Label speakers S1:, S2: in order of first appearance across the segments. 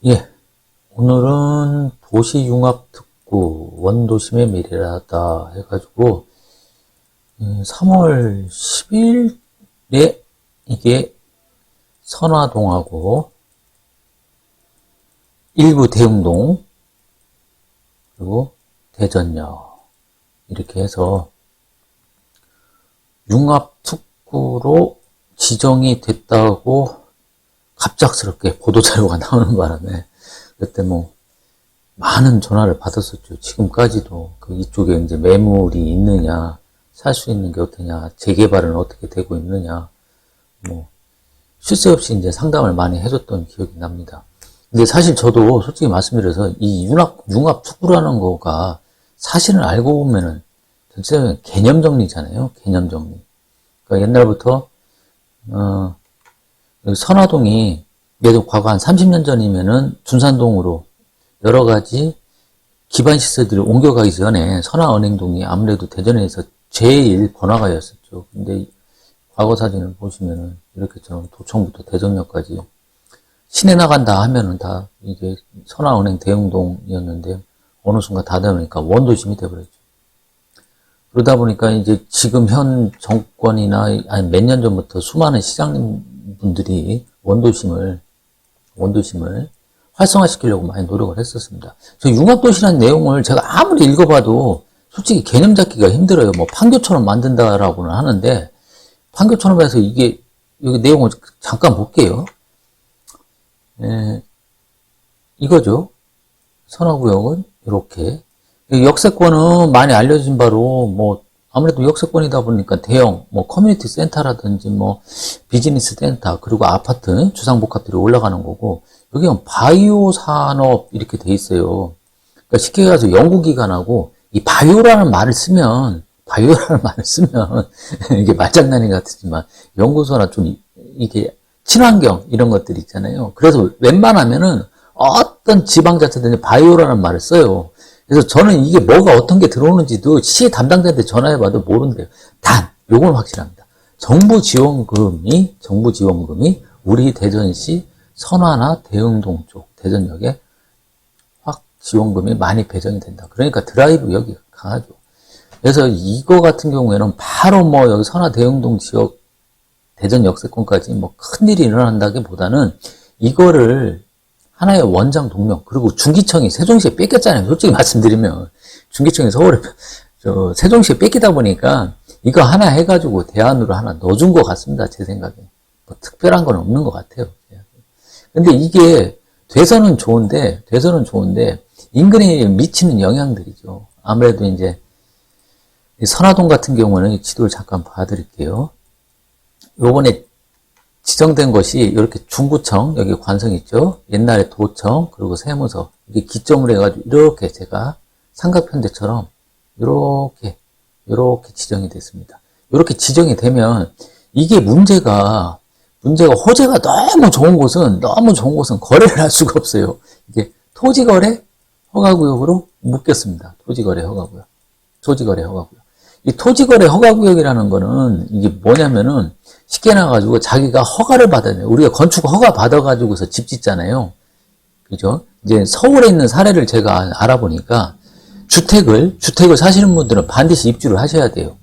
S1: 예, 오늘은 도시융합특구 원도심의 미래라다 해가지고 3월 10일에 이게 선화동하고 일부 대흥동 그리고 대전역 이렇게 해서 융합특구로 지정이 됐다고 갑작스럽게 보도자료가 나오는 바람에 그때 많은 전화를 받았었죠. 지금까지도 이쪽에 이제 매물이 있느냐, 살 수 있는 게 어떠냐, 재개발은 어떻게 되고 있느냐, 쉴 새 없이 이제 상담을 많이 해줬던 기억이 납니다. 근데 사실 저도 솔직히 말씀드려서 이 융합 특구라는 거가 사실은 알고 보면은 전체적인 개념 정리잖아요. 개념 정리. 그러니까 옛날부터 선화동이 예전 과거 한 30년 전이면은 둔산동으로 여러 가지 기반 시설들이 옮겨가기 전에 선화은행동이 아무래도 대전에서 제일 번화가였었죠. 근데 과거 사진을 보시면은 이렇게처럼 도청부터 대전역까지 시내 나간다 하면은 다 이게 선화은행 대흥동이었는데 어느 순간 다 되니까 원도심이 돼버렸죠. 그러다 보니까 이제 지금 현 정권이나 아니 몇 년 전부터 수많은 시장님 분들이 원도심을 활성화시키려고 많이 노력을 했었습니다. 저 융합도시라는 내용을 제가 아무리 읽어봐도 솔직히 개념 잡기가 힘들어요. 판교처럼 만든다라고는 하는데 판교처럼 해서 이게 여기 내용을 잠깐 볼게요. 이거죠. 선화구역은 이렇게 역세권은 많이 알려진 바로 아무래도 역세권이다 보니까 대형 커뮤니티 센터라든지 비즈니스 센터 그리고 아파트 주상복합들이 올라가는 거고 여기는 바이오 산업 이렇게 돼 있어요. 그러니까 쉽게 가서 연구기관하고 이 바이오라는 말을 쓰면 이게 말장난이 같지만 연구소나 좀 이게 친환경 이런 것들 있잖아요. 그래서 웬만하면은 어떤 지방자치든지 바이오라는 말을 써요. 그래서 저는 이게 뭐가 어떤 게 들어오는지도 시 담당자한테 전화해봐도 모른대요. 단 요건 확실합니다. 정부 지원금이 우리 대전시 선화나 대흥동 쪽 대전역에 확 지원금이 많이 배정이 된다. 그러니까 드라이브 여기가 강하죠. 그래서 이거 같은 경우에는 바로 여기 선화 대흥동 지역 대전 역세권까지 큰일이 일어난다기보다는 이거를 하나의 원장 동명 그리고 중기청이 세종시에 뺏겼잖아요. 솔직히 말씀드리면 중기청이 서울에 세종시에 뺏기다 보니까 이거 하나 해가지고 대안으로 하나 넣어준 것 같습니다. 제 생각에 특별한 건 없는 것 같아요. 근데 이게 돼서는 좋은데 인근에 미치는 영향들이죠. 아무래도 이제 선화동 같은 경우는 지도를 잠깐 봐드릴게요. 요번에 지정된 것이 이렇게 중구청 여기 관성 있죠. 옛날에 도청 그리고 세무서 이게 기점으로 해가지고 이렇게 제가 삼각편대처럼 이렇게 지정이 됐습니다. 이렇게 지정이 되면 이게 문제가 호재가 너무 좋은 곳은 거래를 할 수가 없어요. 이게 토지거래 허가구역으로 묶였습니다. 토지거래 허가구역. 이 토지거래 허가구역이라는 거는 이게 뭐냐면은 쉽게 나가지고 자기가 허가를 받아야 돼요. 우리가 건축 허가 받아가지고서 집 짓잖아요. 그죠? 이제 서울에 있는 사례를 제가 알아보니까 주택을 사시는 분들은 반드시 입주를 하셔야 돼요.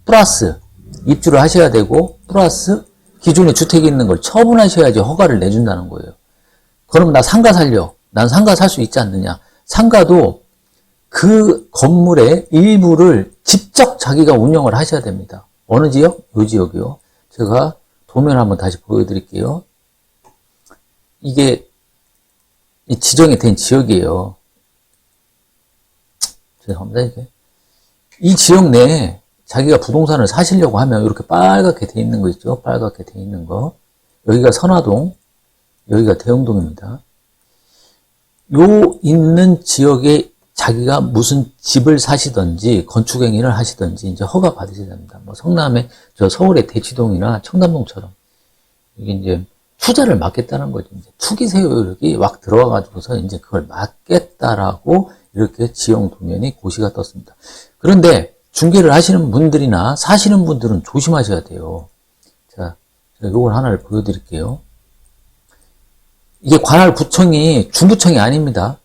S1: 플러스 입주를 하셔야 되고 플러스 기존에 주택이 있는 걸 처분하셔야지 허가를 내준다는 거예요. 그럼 나 상가 살려. 난 상가 살 수 있지 않느냐. 상가도 그 건물의 일부를 직접 자기가 운영을 하셔야 됩니다. 어느 지역? 이 지역이요. 제가 도면 한번 다시 보여드릴게요. 이게 지정이 된 지역이에요. 죄송합니다. 이 지역 내에 자기가 부동산을 사시려고 하면 이렇게 빨갛게 돼 있는 거 있죠? 빨갛게 돼 있는 거. 여기가 선화동, 여기가 대흥동입니다. 요 있는 지역에 자기가 무슨 집을 사시든지 건축행위를 하시든지 이제 허가 받으셔야 됩니다. 성남에 서울의 대치동이나 청담동처럼 이게 이제 투자를 막겠다는 거죠. 이제 투기 세력이 막 들어와가지고서 이제 그걸 막겠다라고 이렇게 지형 도면이 고시가 떴습니다. 그런데 중개를 하시는 분들이나 사시는 분들은 조심하셔야 돼요. 자, 제가 요걸 하나를 보여드릴게요. 이게 관할 구청이 중구청이 아닙니다.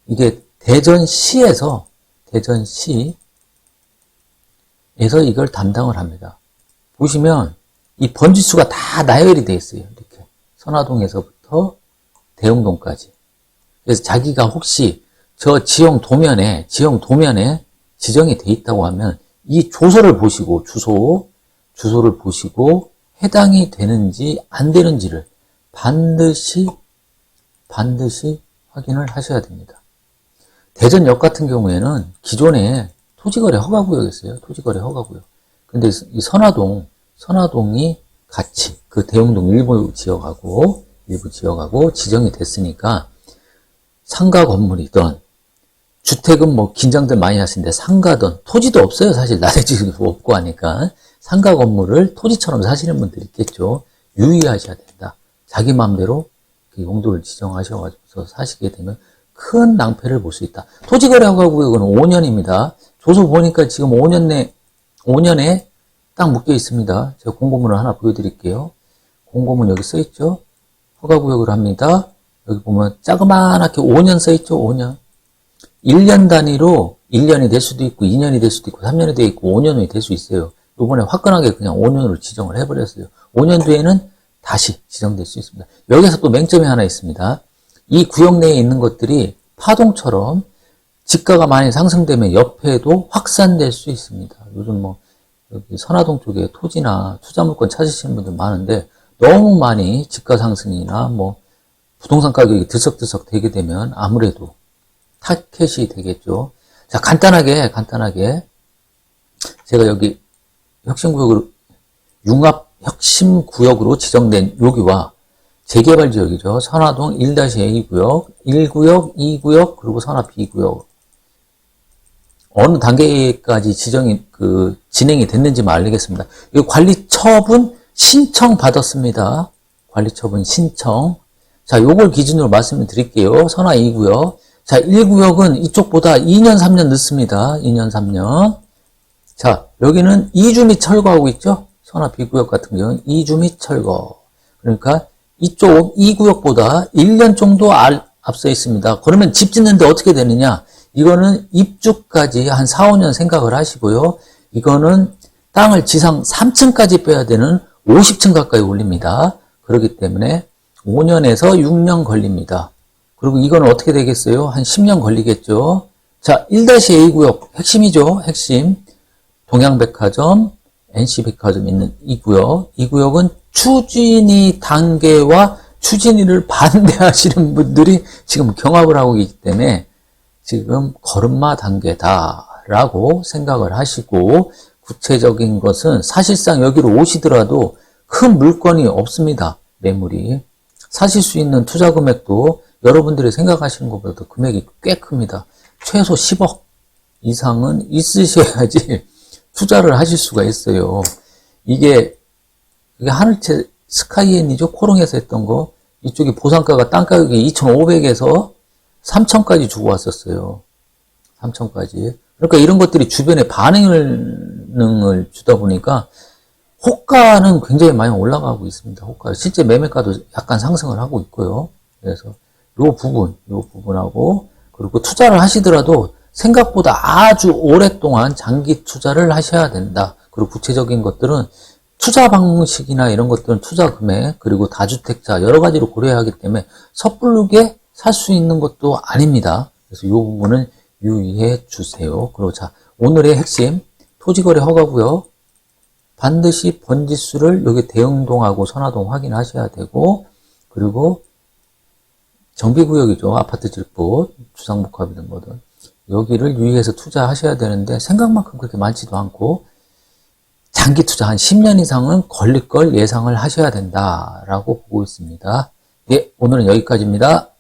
S1: 이게 대전시에서 이걸 담당을 합니다. 보시면 이 번지수가 다 나열이 되어 있어요. 이렇게 선화동에서부터 대흥동까지. 그래서 자기가 혹시 저 지형 도면에 지정이 돼 있다고 하면 이 조서를 보시고 주소를 보시고 해당이 되는지 안 되는지를 반드시 확인을 하셔야 됩니다. 대전역 같은 경우에는 기존에 토지거래 허가구역이었어요. 토지거래 허가구역. 근데 이 선화동이 같이 그 대흥동 일부 지역하고 지정이 됐으니까 상가 건물이든 주택은 뭐 긴장들 많이 하시는데 상가든 토지도 없어요. 사실 나대지도 없고 하니까 상가 건물을 토지처럼 사시는 분들이 있겠죠. 유의하셔야 된다. 자기 마음대로 그 용도를 지정하셔가지고 사시게 되면 큰 낭패를 볼 수 있다. 토지거래 허가구역은 5년입니다. 조서 보니까 지금 5년에 딱 묶여 있습니다. 제가 공고문을 하나 보여드릴게요. 공고문 여기 써 있죠. 허가구역을 합니다. 여기 보면 자그마하게 5년 써 있죠. 5년. 1년 단위로 1년이 될 수도 있고 2년이 될 수도 있고 3년이 될 있고 5년이 될 수 있어요. 이번에 화끈하게 그냥 5년으로 지정을 해버렸어요. 5년 뒤에는 다시 지정될 수 있습니다. 여기서 또 맹점이 하나 있습니다. 이 구역 내에 있는 것들이 파동처럼 지가가 많이 상승되면 옆에도 확산될 수 있습니다. 요즘 뭐 여기 선화동 쪽에 토지나 투자물건 찾으시는 분들 많은데 너무 많이 지가 상승이나 뭐 부동산 가격이 들썩들썩 되게 되면 아무래도 타켓이 되겠죠. 자, 간단하게 제가 여기 혁신구역으로 지정된 여기와 재개발 지역이죠. 선화동 1-A 구역, 1구역, 2구역, 그리고 선화 B구역. 어느 단계까지 진행이 됐는지만 알리겠습니다. 이 관리처분 신청 받았습니다. 관리처분 신청. 자, 요걸 기준으로 말씀을 드릴게요. 선화 2구역. 자, 1구역은 이쪽보다 2년, 3년 늦습니다. 2년, 3년. 자, 여기는 이주 및 철거하고 있죠? 선화 B구역 같은 경우는 이주 및 철거. 그러니까 이쪽 2구역보다 1년 정도 앞서 있습니다. 그러면 집 짓는데 어떻게 되느냐? 이거는 입주까지 한 4, 5년 생각을 하시고요. 이거는 땅을 지상 3층까지 빼야 되는 50층 가까이 올립니다. 그렇기 때문에 5년에서 6년 걸립니다. 그리고 이건 어떻게 되겠어요? 한 10년 걸리겠죠. 자, 1-A 구역 핵심이죠. 핵심. 동양백화점, NC백화점 있는 이 구역. 이 구역은 추진위 단계와 추진위를 반대하시는 분들이 지금 경합을 하고 있기 때문에 지금 걸음마 단계다라고 생각을 하시고, 구체적인 것은 사실상 여기로 오시더라도 큰 물건이 없습니다. 매물이. 사실 수 있는 투자 금액도 여러분들이 생각하시는 것보다 금액이 꽤 큽니다. 최소 10억 이상은 있으셔야지 투자를 하실 수가 있어요. 이게 하늘채 스카이엔이죠. 코롱에서 했던 거. 이쪽이 보상가가 땅 가격이 2,500에서 3,000까지 주고 왔었어요. 3,000까지. 그러니까 이런 것들이 주변에 반응을 주다 보니까 호가는 굉장히 많이 올라가고 있습니다. 호가. 실제 매매가도 약간 상승을 하고 있고요. 그래서 요 부분하고, 그리고 투자를 하시더라도 생각보다 아주 오랫동안 장기 투자를 하셔야 된다. 그리고 구체적인 것들은 투자 방식이나 이런 것들은 투자 금액, 그리고 다주택자 여러 가지로 고려해야 하기 때문에 섣부르게 살 수 있는 것도 아닙니다. 그래서 이 부분은 유의해 주세요. 그리고 자, 오늘의 핵심 토지거래 허가구역 반드시 번지수를 여기 대흥동하고 선화동 확인하셔야 되고, 그리고 정비구역이죠. 아파트 질곳, 주상복합이든 뭐든 여기를 유의해서 투자하셔야 되는데 생각만큼 그렇게 많지도 않고 장기 투자 한 10년 이상은 걸릴 걸 예상을 하셔야 된다라고 보고 있습니다. 예, 오늘은 여기까지입니다.